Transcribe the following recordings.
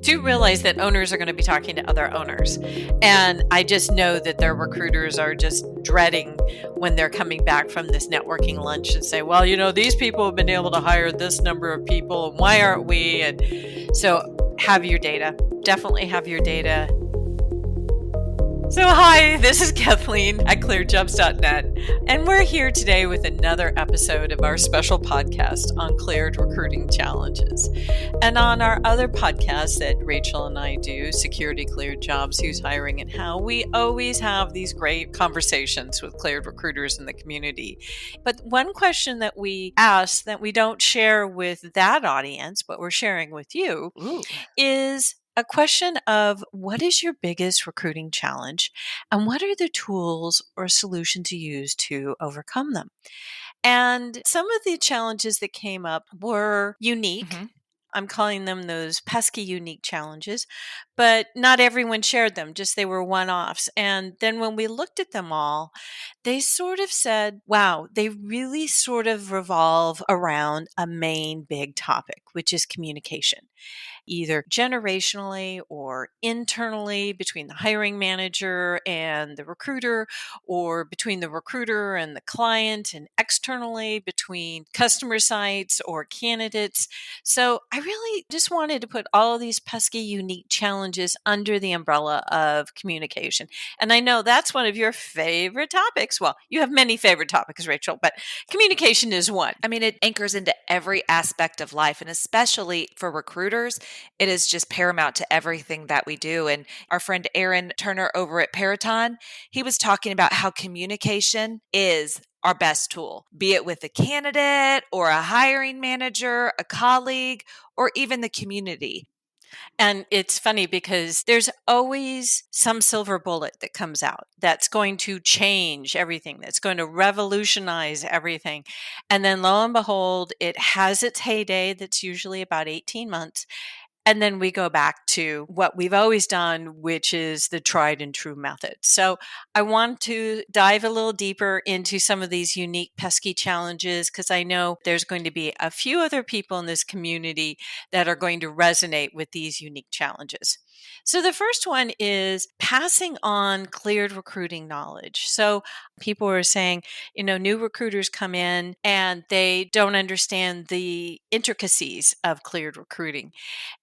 do realize that owners are going to be talking to other owners. And I just know that their recruiters are just dreading when they're coming back from this networking lunch and say, well, these people have been able to hire this number of people, and why aren't we? And so have your data. Definitely have your data. So hi, this is Kathleen at ClearedJobs.Net, and we're here today with another episode of our special podcast on cleared recruiting challenges. And on our other podcast that Rachel and I do, Security Cleared Jobs, Who's Hiring and How, we always have these great conversations with cleared recruiters in the community. But one question that we ask that we don't share with that audience, but we're sharing with you, is a question of what is your biggest recruiting challenge and what are the tools or solutions you use to overcome them? And some of the challenges that came up were unique. Mm-hmm. I'm calling them those pesky unique challenges, but not everyone shared them, just they were one-offs. And then when we looked at them all, they sort of said, wow, they really sort of revolve around a main big topic, which is communication, either generationally or internally between the hiring manager and the recruiter, or between the recruiter and the client, and externally between customer sites or candidates. So I really just wanted to put all of these pesky unique challenges under the umbrella of communication. And I know that's one of your favorite topics. Well, you have many favorite topics, Rachel, but communication is one. I mean, it anchors into every aspect of life, and especially for recruiters, it is just paramount to everything that we do. And our friend Aaron Turner over at Peraton, he was talking about how communication is our best tool, be it with a candidate or a hiring manager, a colleague, or even the community. And it's funny because there's always some silver bullet that comes out that's going to change everything, that's going to revolutionize everything. And then lo and behold, it has its heyday that's usually about 18 months. And then we go back to what we've always done, which is the tried and true method. So I want to dive a little deeper into some of these unique pesky challenges because I know there's going to be a few other people in this community that are going to resonate with these unique challenges. So the first one is passing on cleared recruiting knowledge. So people are saying, new recruiters come in and they don't understand the intricacies of cleared recruiting.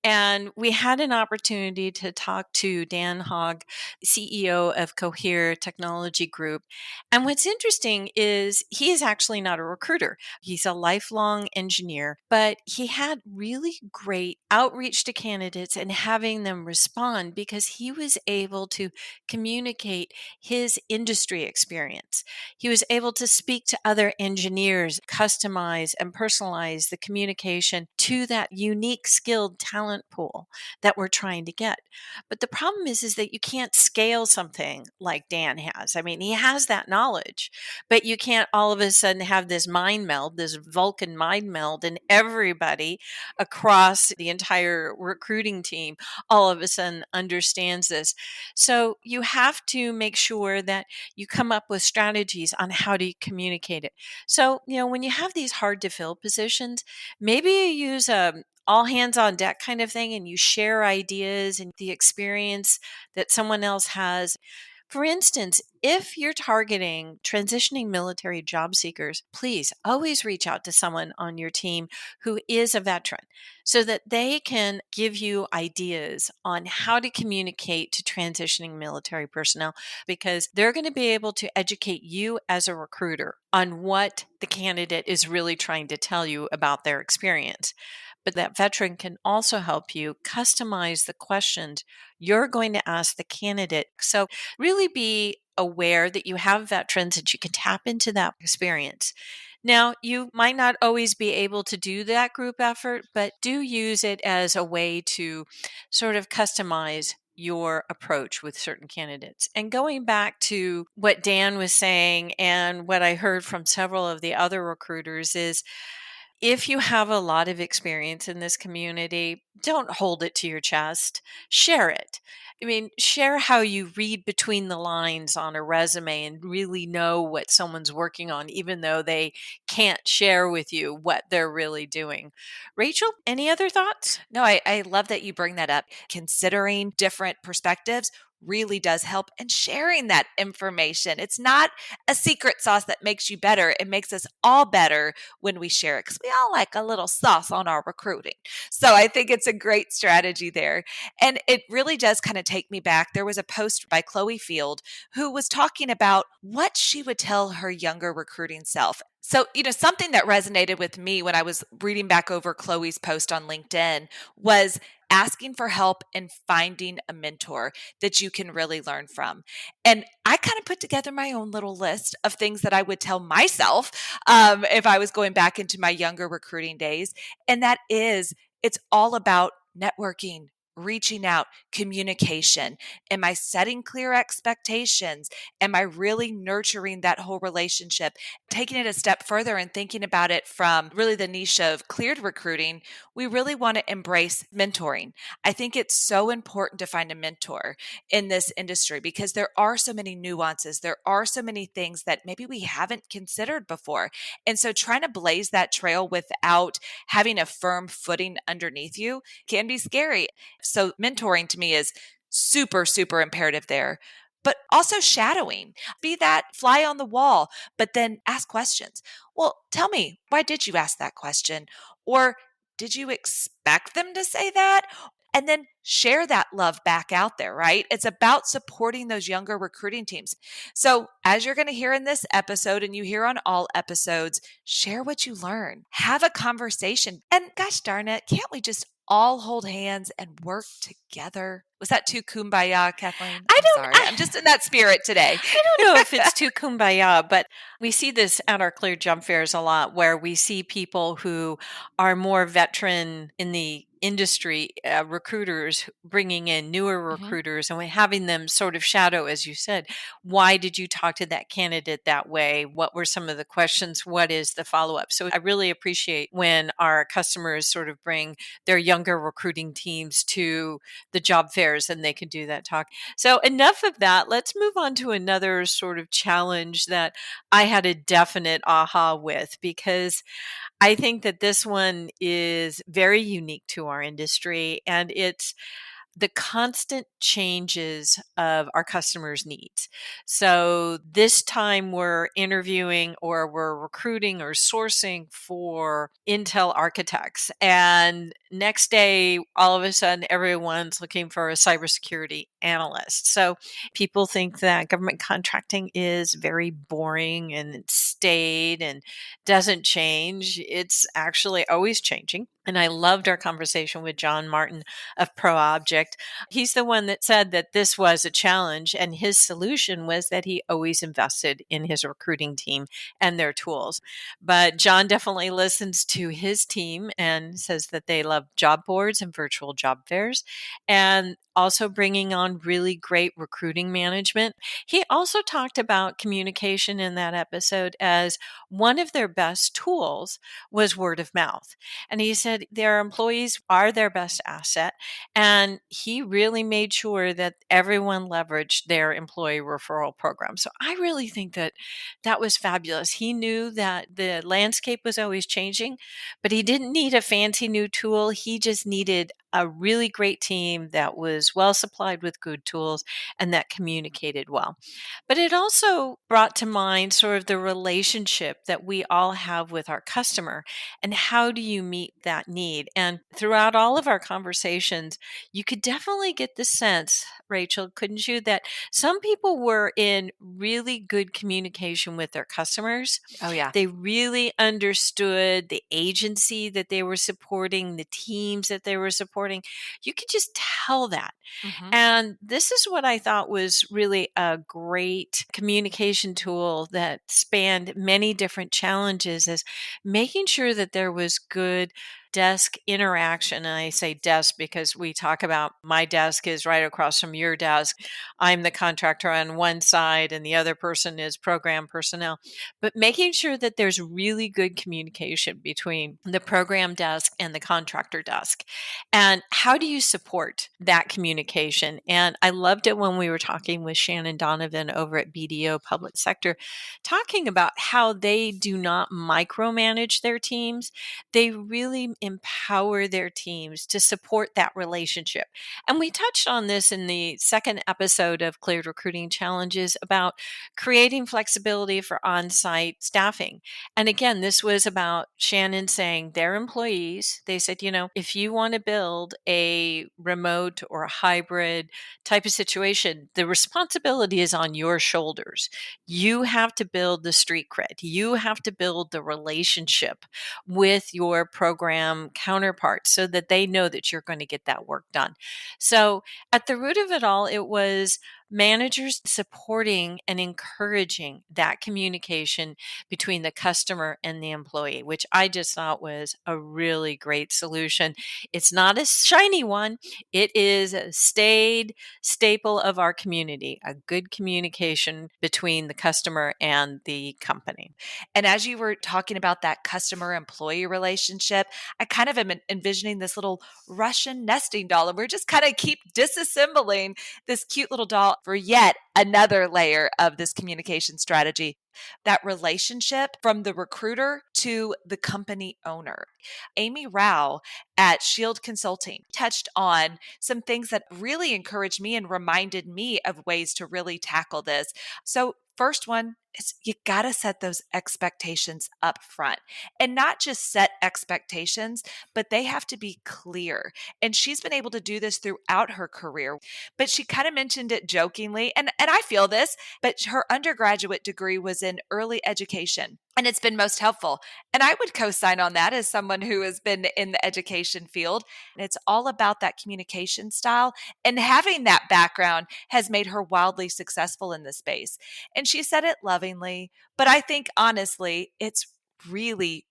And we had an opportunity to talk to Dan Hogg, CEO of Cohere Technology Group. And what's interesting is he is actually not a recruiter. He's a lifelong engineer, but he had really great outreach to candidates and having them respond because he was able to communicate his industry experience. He was able to speak to other engineers, customize and personalize the communication to that unique skilled talent pool that we're trying to get. But the problem is that you can't scale something like Dan has. I mean, he has that knowledge, but you can't all of a sudden have this mind meld, this Vulcan mind meld, and everybody across the entire recruiting team all of a sudden understands this. So you have to make sure that you come up with strategies on how to communicate it. So, when you have these hard to fill positions, maybe you use a all hands on deck kind of thing and you share ideas and the experience that someone else has. For instance, if you're targeting transitioning military job seekers, please always reach out to someone on your team who is a veteran so that they can give you ideas on how to communicate to transitioning military personnel, because they're going to be able to educate you as a recruiter on what the candidate is really trying to tell you about their experience. But that veteran can also help you customize the questions you're going to ask the candidate. So really be aware that you have veterans and you can tap into that experience. Now, you might not always be able to do that group effort, but do use it as a way to sort of customize your approach with certain candidates. And going back to what Dan was saying and what I heard from several of the other recruiters is If you have a lot of experience in this community, don't hold it to your chest. Share it. I mean, share how you read between the lines on a resume and really know what someone's working on, even though they can't share with you what they're really doing. Rachel, any other thoughts? No, I love that you bring that up. Considering different perspectives really does help, and sharing that information. It's not a secret sauce that makes you better. It makes us all better when we share it, because we all like a little sauce on our recruiting. So I think it's a great strategy there. And it really does kind of take me back. There was a post by Chloe Field who was talking about what she would tell her younger recruiting self. So, something that resonated with me when I was reading back over Chloe's post on LinkedIn was asking for help and finding a mentor that you can really learn from. And I kind of put together my own little list of things that I would tell myself if I was going back into my younger recruiting days. And that is, it's all about networking, reaching out, communication. Am I setting clear expectations? Am I really nurturing that whole relationship? Taking it a step further and thinking about it from really the niche of cleared recruiting, we really want to embrace mentoring. I think it's so important to find a mentor in this industry because there are so many nuances. There are so many things that maybe we haven't considered before. And so trying to blaze that trail without having a firm footing underneath you can be scary. So mentoring to me is super, super imperative there. But also shadowing, be that fly on the wall, but then ask questions. Well, tell me, why did you ask that question? Or did you expect them to say that? And then share that love back out there, right? It's about supporting those younger recruiting teams. So, as you're going to hear in this episode and you hear on all episodes, share what you learn, have a conversation. And gosh darn it, can't we just all hold hands and work together? Was that too kumbaya, Kathleen? I I'm don't. sorry. I'm just in that spirit today. I don't know if it's too kumbaya, but we see this at our Cleared Job fairs a lot where we see people who are more veteran in the industry, recruiters bringing in newer Mhm. recruiters and having them sort of shadow, as you said, why did you talk to that candidate that way? What were some of the questions? What is the follow up? So I really appreciate when our customers sort of bring their younger recruiting teams to the job fairs and they can do that talk. So, enough of that. Let's move on to another sort of challenge that I had a definite aha with because I think that this one is very unique to our industry and it's the constant changes of our customers' needs. So this time we're interviewing or we're recruiting or sourcing for Intel architects. And next day, all of a sudden, everyone's looking for a cybersecurity analyst. So people think that government contracting is very boring and it's staid and doesn't change. It's actually always changing. And I loved our conversation with John Martin of ProObject. He's the one that said that this was a challenge, and his solution was that he always invested in his recruiting team and their tools. But John definitely listens to his team and says that they love job boards and virtual job fairs and also bringing on really great recruiting management. He also talked about communication in that episode as one of their best tools was word of mouth. And he said their employees are their best asset. And he really made sure that everyone leveraged their employee referral program. So I really think that that was fabulous. He knew that the landscape was always changing, but he didn't need a fancy new tool. He just needed a really great team that was well supplied with good tools and that communicated well. But it also brought to mind sort of the relationship that we all have with our customer and how do you meet that need? And throughout all of our conversations, you could definitely get the sense, Rachel, couldn't you, that some people were in really good communication with their customers. Oh, yeah. They really understood the agency that they were supporting, the teams that they were supporting. You could just tell that. Mhm. And this is what I thought was really a great communication tool that spanned many different challenges is making sure that there was good desk interaction. And I say desk because we talk about my desk is right across from your desk. I'm the contractor on one side and the other person is program personnel. But making sure that there's really good communication between the program desk and the contractor desk. And how do you support that communication? And I loved it when we were talking with Shannon Donovan over at BDO Public Sector, talking about how they do not micromanage their teams. They really empower their teams to support that relationship. And we touched on this in the second episode of Cleared Recruiting Challenges about creating flexibility for on site staffing. And again, this was about Shannon saying their employees, they said, if you want to build a remote or a hybrid type of situation, the responsibility is on your shoulders. You have to build the street cred. You have to build the relationship with your program counterparts so that they know that you're going to get that work done. So at the root of it all, it was managers supporting and encouraging that communication between the customer and the employee, which I just thought was a really great solution. It's not a shiny one. It is a staple of our community, a good communication between the customer and the company. And as you were talking about that customer employee relationship, I kind of am envisioning this little Russian nesting doll, and we're just kind of keep disassembling this cute little doll for yet another layer of this communication strategy. That relationship from the recruiter to the company owner. Amy Rao at Shield Consulting touched on some things that really encouraged me and reminded me of ways to really tackle this. So, first one is you got to set those expectations up front, and not just set expectations, but they have to be clear. And she's been able to do this throughout her career, but she kind of mentioned it jokingly. And I feel this, but her undergraduate degree was in early education. And it's been most helpful. And I would co sign on that as someone who has been in the education field. And it's all about that communication style. And having that background has made her wildly successful in this space. And she said it lovingly, but I think honestly, it's really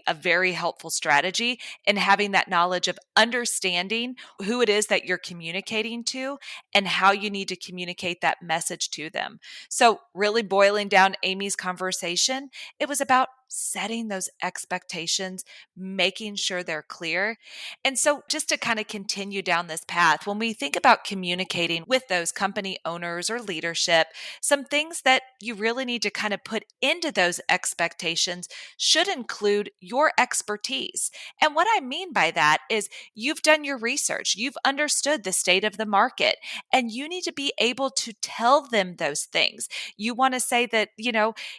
a very helpful strategy in having that knowledge of understanding who it is that you're communicating to and how you need to communicate that message to them. So, really boiling down Amy's conversation, it was about setting those expectations, making sure they're clear. And so, just to kind of continue down this path, when we think about communicating with those company owners or leadership, some things that you really need to kind of put into those expectations should include your expertise. And what I mean by that is you've done your research, you've understood the state of the market, and you need to be able to tell them those things. You want to say that,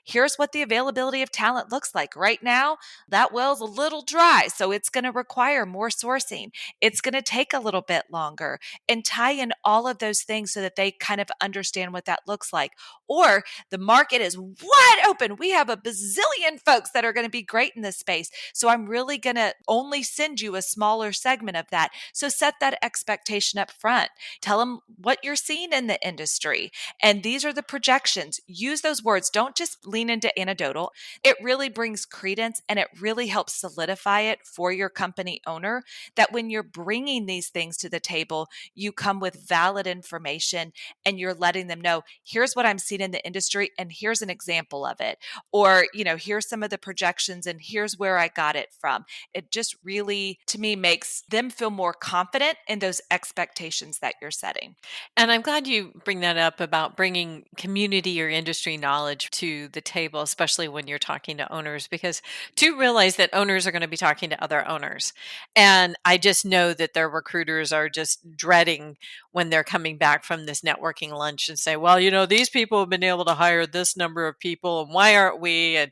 here's what the availability of talent looks like right now. That well's a little dry, so it's going to require more sourcing. It's going to take a little bit longer, and tie in all of those things so that they kind of understand what that looks like. Or the market is wide open. We have a bazillion folks that are going to be great in this space. So I'm really going to only send you a smaller segment of that. So set that expectation up front. Tell them what you're seeing in the industry. And these are the projections. Use those words. Don't just lean into anecdotal. It really brings credence and it really helps solidify it for your company owner that when you're bringing these things to the table, you come with valid information and you're letting them know, here's what I'm seeing in the industry and here's an example of it. Or, here's some of the projections and here's where I got it from. It just really, to me, makes them feel more confident in those expectations that you're setting. And I'm glad you bring that up about bringing community or industry knowledge to the table, especially when you're talking to owners, because to realize that owners are going to be talking to other owners. And I just know that their recruiters are just dreading when they're coming back from this networking lunch and say, well, these people have been able to hire this number of people and why aren't we? And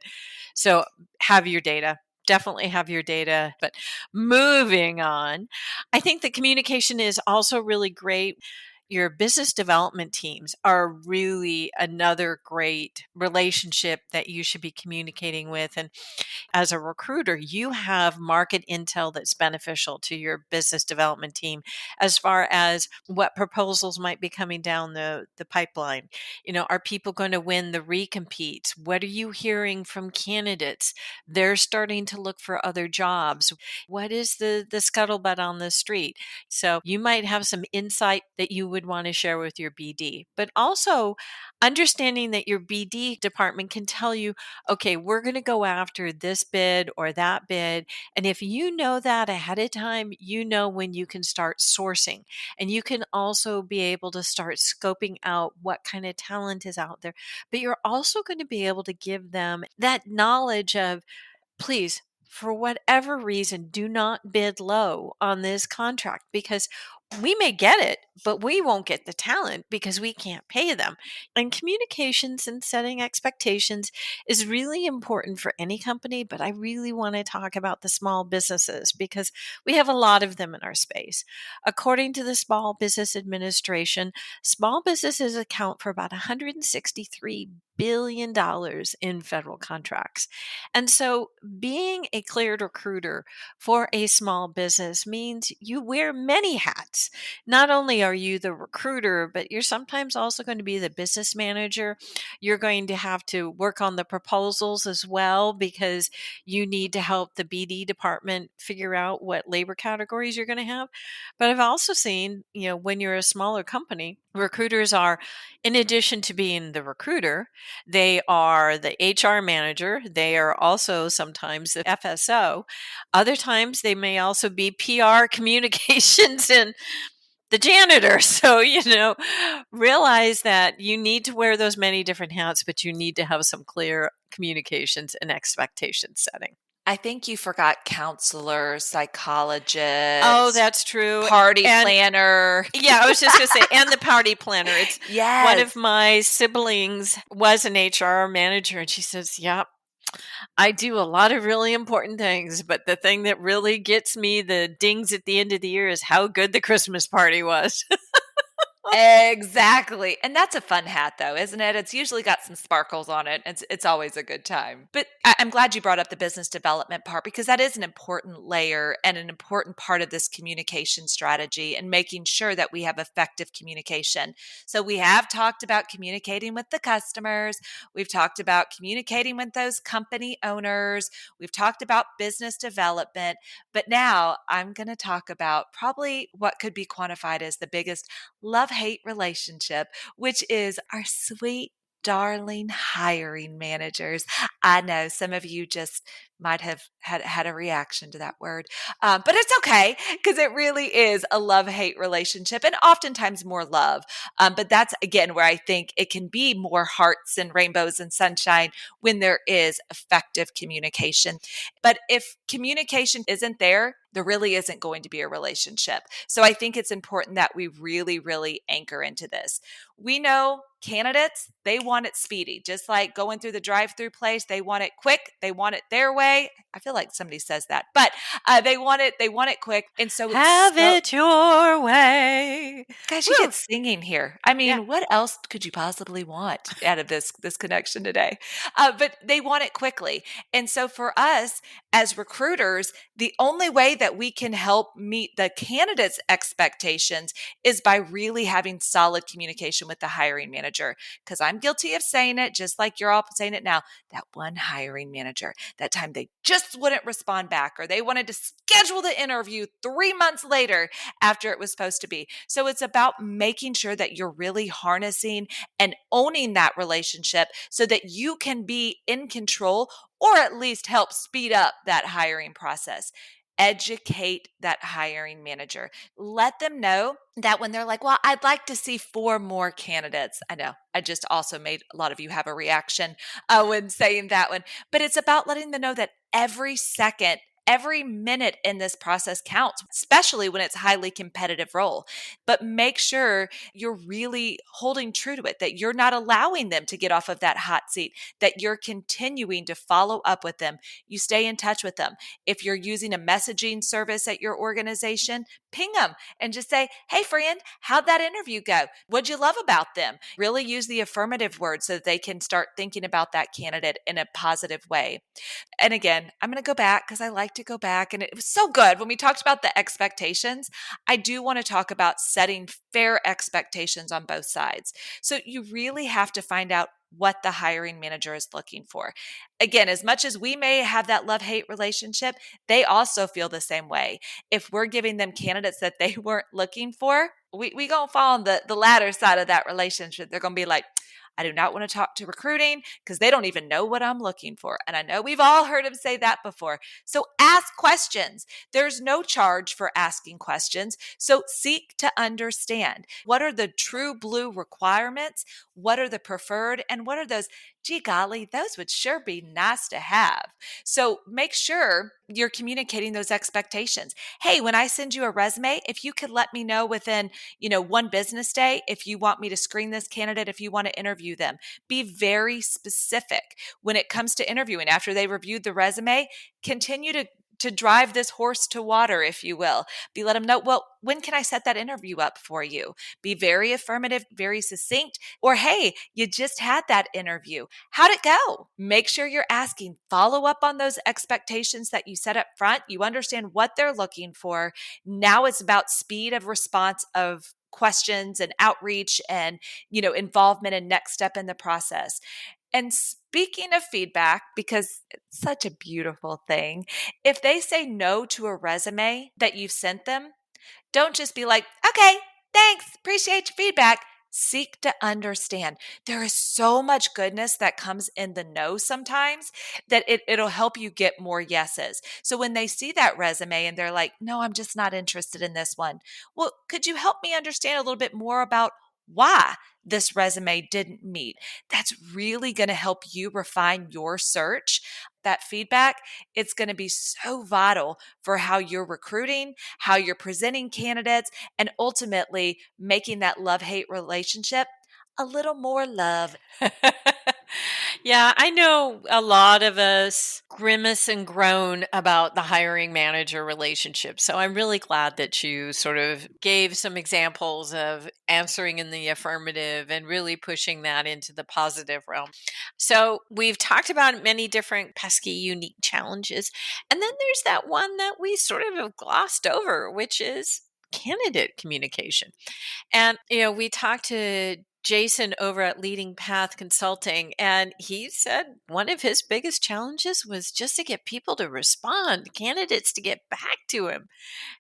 so have your data. Definitely have your data. But moving on, I think the communication is also really great. Your business development teams are really another great relationship that you should be communicating with. And as a recruiter, you have market intel that's beneficial to your business development team as far as what proposals might be coming down the pipeline. Are people going to win the recompetes? What are you hearing from candidates? They're starting to look for other jobs. What is the scuttlebutt on the street? So you might have some insight that you would want to share with your BD, but also understanding that your BD department can tell you, okay, we're going to go after this bid or that bid. And if you know that ahead of time, you know when you can start sourcing. And you can also be able to start scoping out what kind of talent is out there. But you're also going to be able to give them that knowledge of, please, for whatever reason, do not bid low on this contract, because we may get it, but we won't get the talent because we can't pay them. And communications and setting expectations is really important for any company, but I really want to talk about the small businesses because we have a lot of them in our space. According to the Small Business Administration, small businesses account for about $163 billion in federal contracts. And so being a cleared recruiter for a small business means you wear many hats. Not only are you the recruiter, but you're sometimes also going to be the business manager. You're going to have to work on the proposals as well because you need to help the BD department figure out what labor categories you're going to have. But I've also seen, when you're a smaller company, recruiters are, in addition to being the recruiter, they are the HR manager. They are also sometimes the FSO. Other times they may also be PR communications and the janitor. So, realize that you need to wear those many different hats, but you need to have some clear communications and expectation setting. I think you forgot counselor, Oh, psychologist, that's true. party And planner. yeah, I was just going to say, and the party planner. It's one Yes. of my siblings was an HR manager, and she says, "Yep, I do a lot of really important things, but the thing that really gets me the dings at the end of the year is how good the Christmas party was." Exactly. And that's a fun hat though, isn't it? It's usually got some sparkles on it. It's always a good time. But I'm glad you brought up the business development part because that is an important layer and an important part of this communication strategy and making sure that we have effective communication. So we have talked about communicating with the customers. We've talked about communicating with those company owners. We've talked about business development. But now I'm going to talk about probably what could be quantified as the biggest love-hate relationship, which is our sweet, darling hiring managers. I know some of you just might have had a reaction to that word, but it's okay because it really is a love-hate relationship and oftentimes more love. But that's, again, where I think it can be more hearts and rainbows and sunshine when there is effective communication. But if communication isn't there, there really isn't going to be a relationship. So I think it's important that we really, really anchor into this. We know candidates, they want it speedy, just like going through the drive-through place. They want it quick. They want it their way. I feel like somebody says that, but they want it quick. And so it's Have so, it your way. guys, you Woo! get singing here. I Yeah. mean, what else could you possibly want out of this connection today? But they want it quickly. And so for us as recruiters, the only way that we can help meet the candidate's expectations is by really having solid communication with the hiring manager. Because I'm guilty of saying it, just like you're all saying it now. That one hiring manager, that time they just wouldn't respond back, or they wanted to schedule the interview 3 months later after it was supposed to be. So it's about making sure that you're really harnessing and owning that relationship so that you can be in control or at least help speed up that hiring process. Educate that hiring manager. Let them know that when they're like, well, I'd like to see 4 more candidates. I know I just also made a lot of you have a reaction when saying that one, but it's about letting them know that every second Every minute in this process counts, especially when it's a highly competitive role. But make sure you're really holding true to it, that you're not allowing them to get off of that hot seat, that you're continuing to follow up with them. You stay in touch with them. If you're using a messaging service at your organization, ping them and just say, hey, friend, how'd that interview go? What'd you love about them? Really use the affirmative word so that they can start thinking about that candidate in a positive way. And again, I'm going to go back because I like to go back. And it was so good when we talked about the expectations. I do want to talk about setting fair expectations on both sides. So you really have to find out what the hiring manager is looking for. Again, as much as we may have that love hate relationship, they also feel the same way. If we're giving them candidates that they weren't looking for, we going to fall on the latter side of that relationship. They're going to be like, I do not want to talk to recruiting because they don't even know what I'm looking for. And I know we've all heard him say that before. So ask questions. There's no charge for asking questions. So seek to understand, what are the true blue requirements? What are the preferred? And what are those, gee golly, those would sure be nice to have. So make sure you're communicating those expectations. Hey, when I send you a resume, if you could let me know within, one business day, if you want me to screen this candidate, if you want to interview them, be very specific when it comes to interviewing. After they reviewed the resume, continue to drive this horse to water, if you will. Let them know, well, when can I set that interview up for you? Be very affirmative, very succinct. Or, hey, you just had that interview. How'd it go? Make sure you're asking, follow up on those expectations that you set up front. You understand what they're looking for. Now it's about speed of response of questions and outreach and, involvement and next step in the process. And speaking of feedback, because it's such a beautiful thing, if they say no to a resume that you've sent them, don't just be like, okay, thanks, appreciate your feedback. Seek to understand. There is so much goodness that comes in the no sometimes that it'll help you get more yeses. So when they see that resume and they're like, no, I'm just not interested in this one. Well, could you help me understand a little bit more about why this resume didn't meet? That's really going to help you refine your search. That feedback, it's going to be so vital for how you're recruiting, how you're presenting candidates, and ultimately making that love-hate relationship a little more love. Yeah, I know a lot of us grimace and groan about the hiring manager relationship. So I'm really glad that you sort of gave some examples of answering in the affirmative and really pushing that into the positive realm. So we've talked about many different pesky, unique challenges. And then there's that one that we sort of have glossed over, which is candidate communication. And, we talked to Jason over at Leading Path Consulting, and he said one of his biggest challenges was just to get people to respond, candidates to get back to him.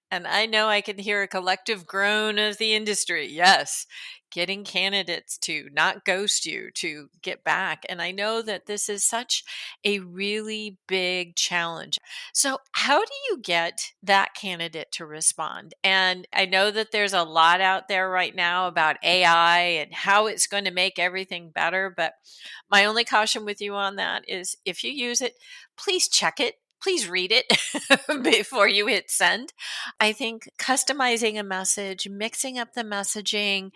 And I know I can hear a collective groan of the industry. Yes, getting candidates to not ghost you, to get back. And I know that this is such a really big challenge. So, how do you get that candidate to respond? And I know that there's a lot out there right now about AI and how it's going to make everything better. But my only caution with you on that is if you use it, please check it. Please read it before you hit send. I think customizing a message, mixing up the messaging,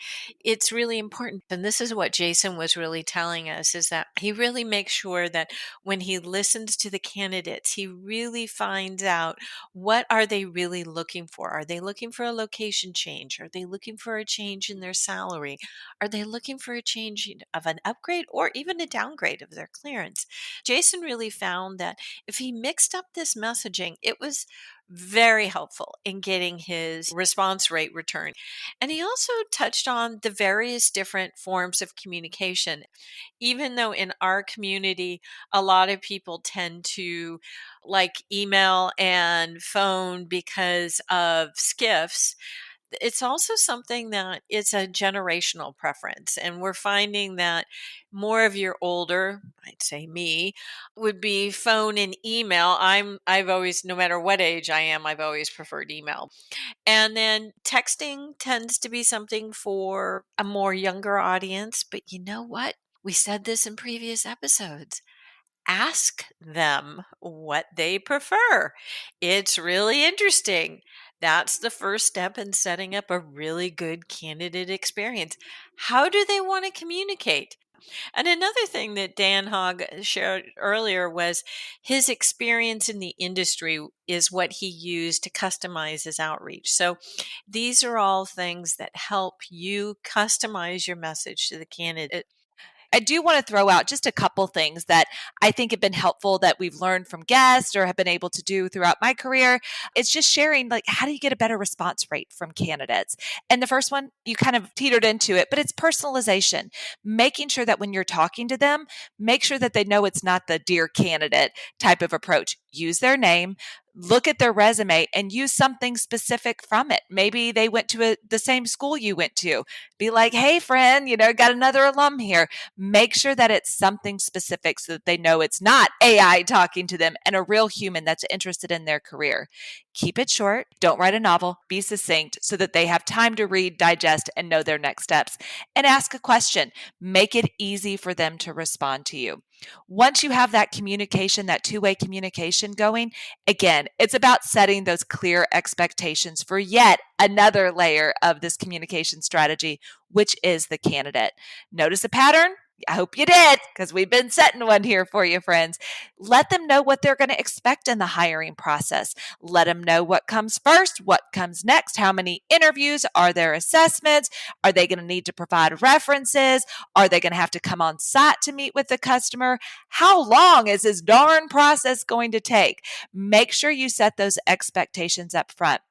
it's really important. And this is what Jason was really telling us, is that he really makes sure that when he listens to the candidates, he really finds out, what are they really looking for? Are they looking for a location change? Are they looking for a change in their salary? Are they looking for a change of an upgrade or even a downgrade of their clearance? Jason really found that if he mixed up this messaging, it was very helpful in getting his response rate returned. And he also touched on the various different forms of communication. Even though in our community, a lot of people tend to like email and phone because of skiffs, it's also something that it's a generational preference. And we're finding that more of your older, I'd say me, would be phone and email. I've always, no matter what age I am, I've always preferred email. And then texting tends to be something for a more younger audience. But you know what? We said this in previous episodes. ask them what they prefer. It's really interesting. That's the first step in setting up a really good candidate experience. How do they want to communicate? And another thing that Dan Hogg shared earlier was his experience in the industry is what he used to customize his outreach. So these are all things that help you customize your message to the candidate. I do want to throw out just a couple things that I think have been helpful that we've learned from guests or have been able to do throughout my career. It's just sharing, like, how do you get a better response rate from candidates? And the first one, you kind of teetered into it, but it's personalization, making sure that when you're talking to them, make sure that they know it's not the dear candidate type of approach. Use their name, look at their resume, and use something specific from it. Maybe they went to the same school you went to. Be like, hey, friend, got another alum here. Make sure that it's something specific so that they know it's not AI talking to them and a real human that's interested in their career. Keep it short. Don't write a novel. Be succinct so that they have time to read, digest, and know their next steps. And ask a question. Make it easy for them to respond to you. Once you have that communication, that two-way communication going, again, it's about setting those clear expectations for yet another layer of this communication strategy, which is the candidate. Notice a pattern? I hope you did, because we've been setting one here for you, friends. Let them know what they're going to expect in the hiring process. Let them know what comes first, what comes next, how many interviews, are there assessments, are they going to need to provide references, are they going to have to come on site to meet with the customer, how long is this darn process going to take? Make sure you set those expectations up front.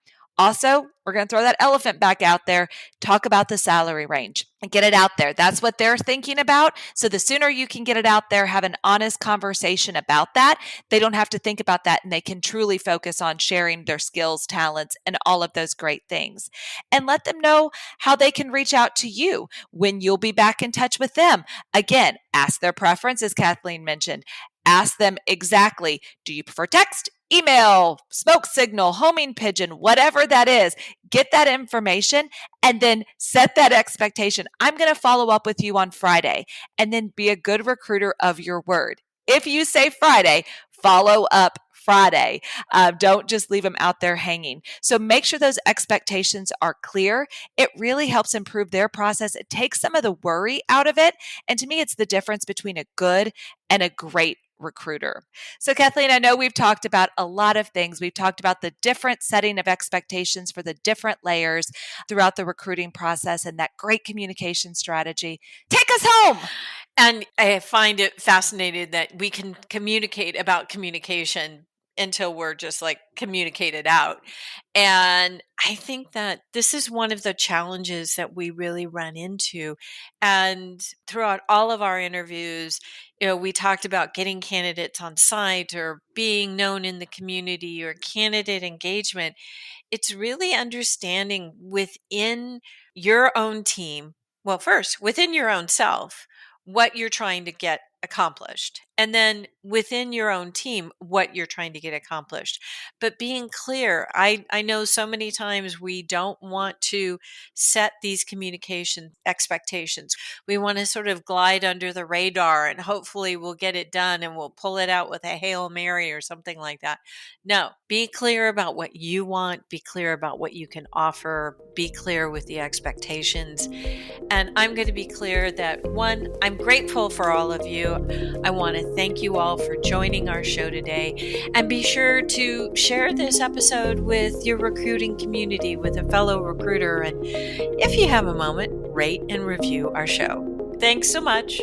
Also, we're going to throw that elephant back out there. Talk about the salary range and get it out there. That's what they're thinking about. So the sooner you can get it out there, have an honest conversation about that, they don't have to think about that and they can truly focus on sharing their skills, talents, and all of those great things. And let them know how they can reach out to you when you'll be back in touch with them. Again, ask their preference, as Kathleen mentioned. Ask them exactly, do you prefer text, email, smoke signal, homing pigeon, whatever that is? Get that information and then set that expectation. I'm going to follow up with you on Friday, and then be a good recruiter of your word. If you say Friday, follow up Friday. Don't just leave them out there hanging. So make sure those expectations are clear. It really helps improve their process. It takes some of the worry out of it. And to me, it's the difference between a good and a great recruiter. So Kathleen, I know we've talked about a lot of things. We've talked about the different setting of expectations for the different layers throughout the recruiting process and that great communication strategy. Take us home. And I find it fascinating that we can communicate about communication until we're just like communicated out. And I think that this is one of the challenges that we really run into. And throughout all of our interviews, we talked about getting candidates on site or being known in the community or candidate engagement. It's really understanding within your own team, well, first, within your own self, what you're trying to get accomplished. And then within your own team, what you're trying to get accomplished. But being clear, I know so many times we don't want to set these communication expectations. We want to sort of glide under the radar and hopefully we'll get it done and we'll pull it out with a Hail Mary or something like that. No, be clear about what you want, be clear about what you can offer, be clear with the expectations. And I'm going to be clear that, one, I'm grateful for all of you. I want to thank you all for joining our show today. And be sure to share this episode with your recruiting community, with a fellow recruiter. And if you have a moment, rate and review our show. Thanks so much.